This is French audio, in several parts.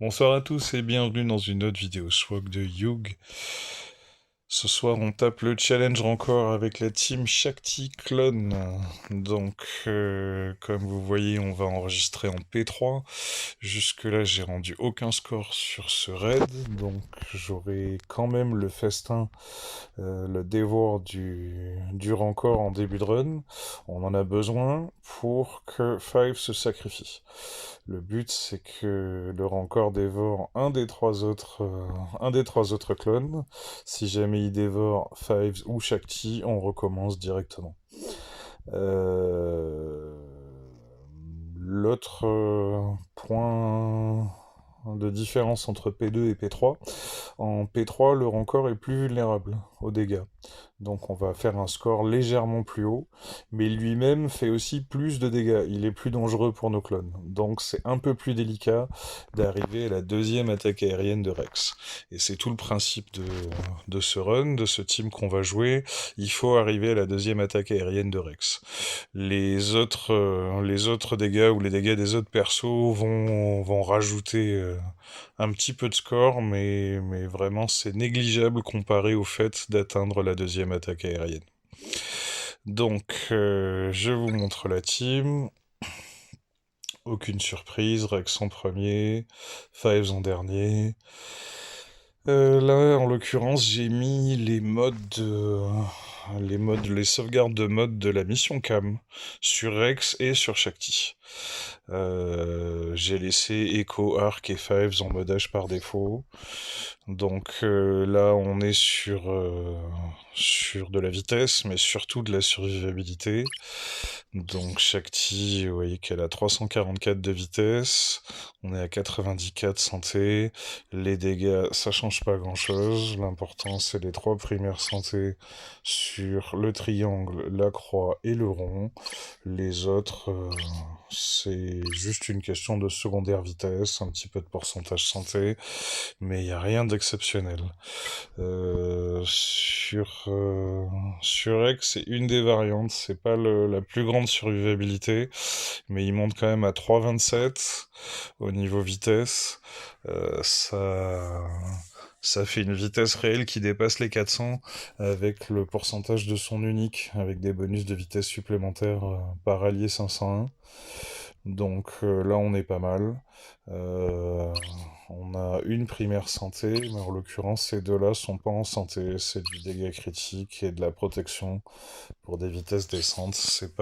Bonsoir à tous et bienvenue dans une autre vidéo swag de Yug. Ce soir on tape le challenge encore avec la team Shakti Clone. Comme vous voyez on va enregistrer en P3. Jusque là j'ai rendu aucun score sur ce raid, donc j'aurai quand même le festin, le dévore du rancor en début de run. On en a besoin pour que Five se sacrifie. Le but, c'est que le Rancor dévore un des trois autres clones. Si jamais il dévore Fives ou Shakti, on recommence directement. Euh, L'autre point de différence entre P2 et P3, en P3, le Rancor est plus vulnérable aux dégâts. Donc on va faire un score légèrement plus haut, mais lui-même fait aussi plus de dégâts. Il est plus dangereux pour nos clones. Donc c'est un peu plus délicat d'arriver à la deuxième attaque aérienne de Rex. Et c'est tout le principe de ce run, de ce team qu'on va jouer. Il faut arriver à la deuxième attaque aérienne de Rex. Les autres dégâts ou les dégâts des autres persos vont rajouter un petit peu de score, mais vraiment c'est négligeable comparé au fait d'atteindre la deuxième attaque aérienne. Je vous montre la team. Aucune surprise, Rex en premier, Fives en dernier. Là, en l'occurrence, j'ai mis les sauvegardes de mode de la mission Cam sur Rex et sur Shakti. J'ai laissé Echo, Arc et Fives en modage par défaut. Là, on est sur de la vitesse, mais surtout de la survivabilité. Donc Shakti, vous voyez qu'elle a 344 de vitesse, on est à 94 santé, les dégâts ça change pas grand chose, l'important c'est les trois primaires santé sur le triangle, la croix et le rond, les autres c'est juste une question de secondaire vitesse, un petit peu de pourcentage santé, mais il n'y a rien d'exceptionnel. Sur X, c'est une des variantes, c'est pas la plus grande survivabilité, mais il monte quand même à 3,27 au niveau vitesse. Ça fait une vitesse réelle qui dépasse les 400 avec le pourcentage de son unique, avec des bonus de vitesse supplémentaires par allié 501. Là, on est pas mal. On a une primaire santé, mais en l'occurrence, ces deux-là sont pas en santé. C'est du dégât critique et de la protection pour des vitesses décentes. C'est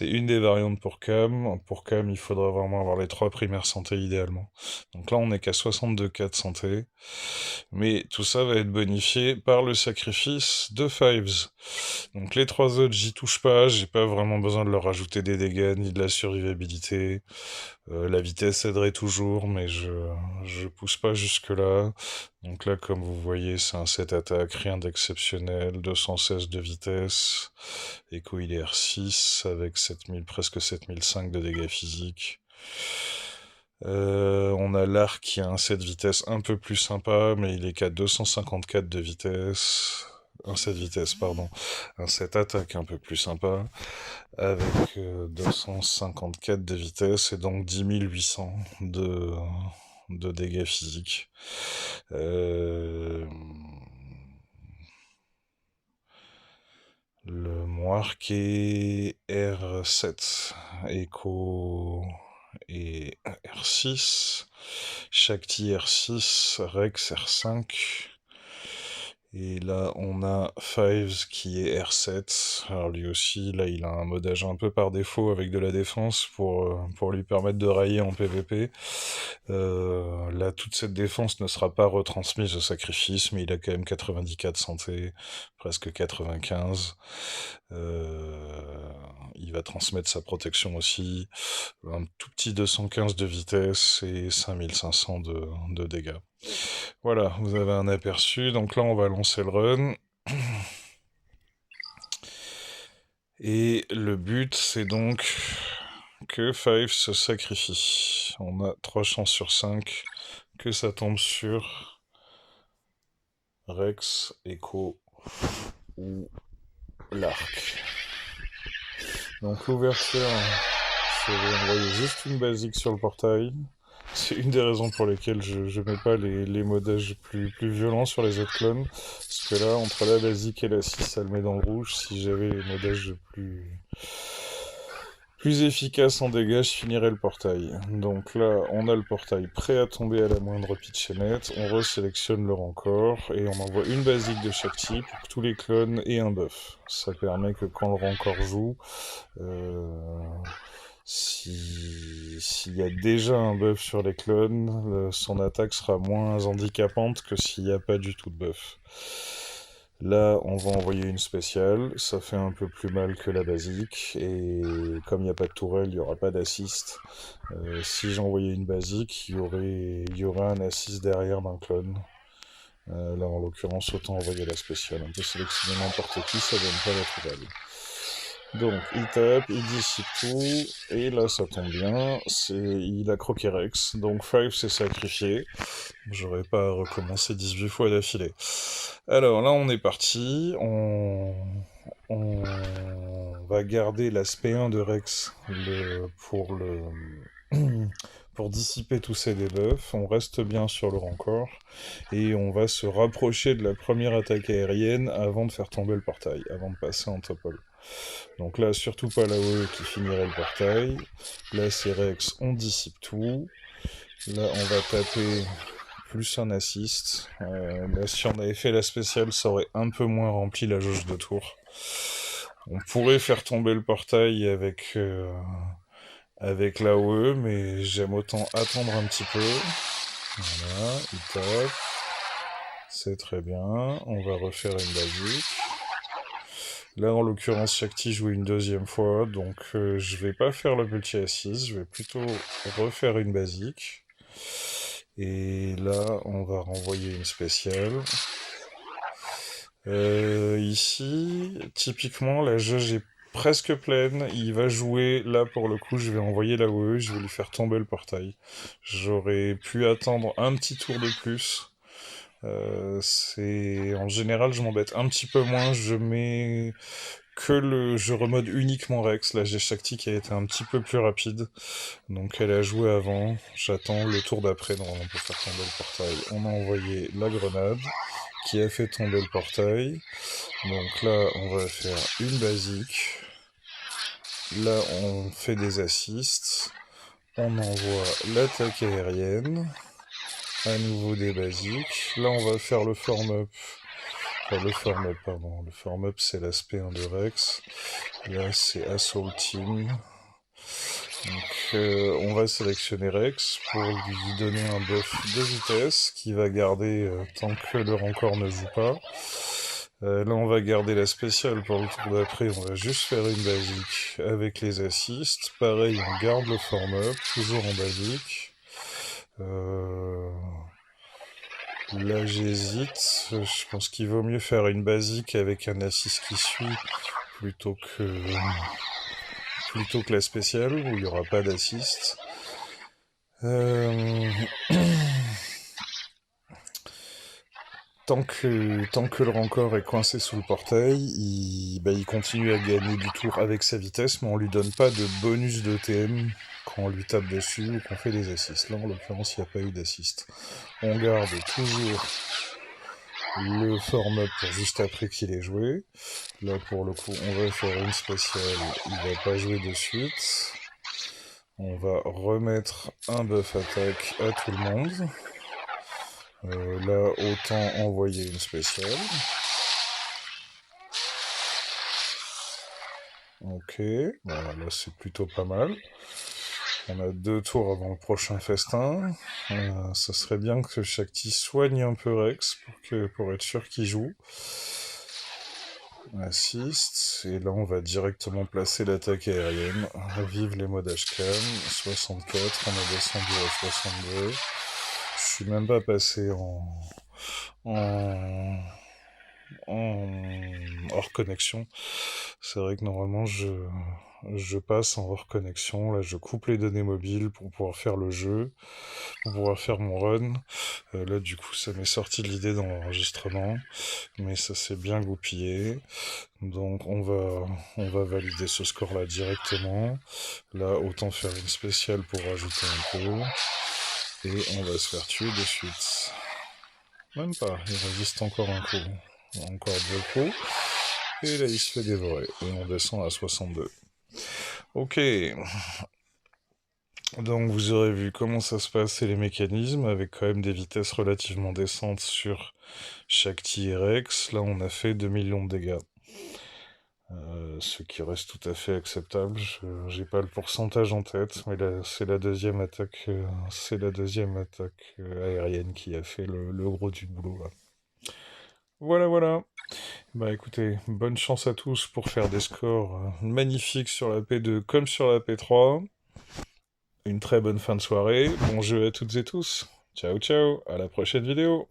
une des variantes pour Cam. Pour Cam, il faudra vraiment avoir les trois primaires santé idéalement. Donc là, on est qu'à 62 de santé. Mais tout ça va être bonifié par le sacrifice de Fives. Donc les trois autres, j'y touche pas. J'ai pas vraiment besoin de leur rajouter des dégâts ni de la survivabilité. La vitesse aiderait toujours, mais je pousse pas jusque-là. Donc là, comme vous voyez, c'est un 7 attaque, rien d'exceptionnel, 216 de vitesse. Echo, il est R6 avec 7000, presque 7005 de dégâts physiques. On a l'arc qui a un 7 vitesse un peu plus sympa, mais il est qu'à 254 de vitesse. Un 7 vitesse, pardon. Un 7 attaque un peu plus sympa, avec 254 de vitesse et donc 10 800 de dégâts physiques. Le Moark est R7, Echo et R6, Shakti R6, Rex R5. Et là, on a Fives qui est R7. Alors lui aussi, là, il a un modage un peu par défaut avec de la défense pour lui permettre de railler en PvP. Là, toute cette défense ne sera pas retransmise au sacrifice, mais il a quand même 94 santé, presque 95. Il va transmettre sa protection aussi. Un tout petit 215 de vitesse et 5500 de dégâts. Voilà, vous avez un aperçu. Donc là, on va lancer le run. Et le but, c'est donc que Five se sacrifie. On a 3 chances sur 5 que ça tombe sur Rex, Echo ou l'arc. Donc l'ouverture, c'est envoyer juste une basique sur le portail. C'est une des raisons pour lesquelles je mets pas les modages plus violents sur les autres clones. Parce que là, entre la basique et la 6, ça le met dans le rouge. Si j'avais les modages plus efficaces en dégâts, je finirais le portail. Donc là, on a le portail prêt à tomber à la moindre pitchenette. On resélectionne le rancor et on envoie une basique de chaque type pour que tous les clones aient un buff. Ça permet que quand le rancor joue, euh, s'il y a déjà un buff sur les clones, son attaque sera moins handicapante que s'il n'y a pas du tout de buff. Là, on va envoyer une spéciale, ça fait un peu plus mal que la basique, et comme il n'y a pas de tourelle, il n'y aura pas d'assist. Si j'envoyais une basique, il y aurait un assist derrière d'un clone. Là, en l'occurrence, autant envoyer la spéciale. On peut sélectionner n'importe qui, ça donne pas la tourelle. Donc, il tape, il dissipe tout, et là, ça tombe bien, il a croqué Rex, donc 5 s'est sacrifié. J'aurais pas recommencé 18 fois d'affilée. Alors, là, on est parti, on va garder l'aspect 1 de Rex pour dissiper tous ces debuffs, on reste bien sur le rancor, et on va se rapprocher de la première attaque aérienne avant de faire tomber le portail, avant de passer en topple. Donc là, surtout pas l'AOE qui finirait le portail. Là, c'est Rex, on dissipe tout. Là, on va taper plus un assist. Là, si on avait fait la spéciale, ça aurait un peu moins rempli la jauge de tour. On pourrait faire tomber le portail avec l'AOE, mais j'aime autant attendre un petit peu. Voilà, il tape. C'est très bien. On va refaire une basique. Là, en l'occurrence, Shakti joue une deuxième fois, donc je vais pas faire le multi-assist, je vais plutôt refaire une basique. Et là, on va renvoyer une spéciale. Ici, typiquement, la jauge est presque pleine. Il va jouer, là pour le coup, je vais envoyer la OE, je vais lui faire tomber le portail. J'aurais pu attendre un petit tour de plus. En général, je m'embête un petit peu moins, je remode uniquement Rex. Là, j'ai Shakti qui a été un petit peu plus rapide. Donc, elle a joué avant. J'attends le tour d'après, normalement, pour faire tomber le portail. On a envoyé la grenade, qui a fait tomber le portail. Donc là, on va faire une basique. Là, on fait des assists. On envoie l'attaque aérienne. À nouveau des basiques. Là, on va faire le form-up. Enfin, le form-up, pardon. Le form-up, c'est l'aspect 1 de Rex. Là, c'est Assault Team. Donc, on va sélectionner Rex pour lui donner un buff de vitesse qui va garder tant que le rancor ne joue pas. Là, on va garder la spéciale pour le tour d'après. On va juste faire une basique avec les assists. Pareil, on garde le form-up, toujours en basique. Là, j'hésite. Je pense qu'il vaut mieux faire une basique avec un assist qui suit plutôt que la spéciale où il n'y aura pas d'assist. Tant que le rancor est coincé sous le portail, il continue à gagner du tour avec sa vitesse, mais on lui donne pas de bonus de TM quand on lui tape dessus ou qu'on fait des assists. Là, en l'occurrence, il n'y a pas eu d'assist. On garde toujours le form-up pour juste après qu'il ait joué. Là, pour le coup, on va faire une spéciale, il va pas jouer de suite. On va remettre un buff attaque à tout le monde. Là, autant envoyer une spéciale. Ok, voilà, là c'est plutôt pas mal. On a 2 tours avant le prochain festin. Ça serait bien que Shakti soigne un peu Rex pour être sûr qu'il joue. Assist, et là on va directement placer l'attaque aérienne. Vive les modes HCAM, 64, on a descendu à 62. Je suis même pas passé en hors connexion. C'est vrai que normalement je passe en hors connexion. Là, je coupe les données mobiles pour pouvoir faire le jeu, pour pouvoir faire mon run. Là, du coup, ça m'est sorti de l'idée dans l'enregistrement, mais ça s'est bien goupillé. Donc, on va valider ce score-là directement. Là, autant faire une spéciale pour rajouter un peu. Et on va se faire tuer de suite. Même pas, il résiste encore un coup. Encore deux coups. Et là, il se fait dévorer. Et on descend à 62. Ok. Donc vous aurez vu comment ça se passe et les mécanismes, avec quand même des vitesses relativement décentes sur chaque T-Rex. Là, on a fait 2 millions de dégâts. Ce qui reste tout à fait acceptable. J'ai pas le pourcentage en tête, mais là, c'est la deuxième attaque, aérienne qui a fait le gros du boulot là. Voilà, voilà. Bah écoutez, bonne chance à tous pour faire des scores magnifiques sur la P2 comme sur la P3. Une très bonne fin de soirée. Bon jeu à toutes et tous. Ciao ciao, à la prochaine vidéo.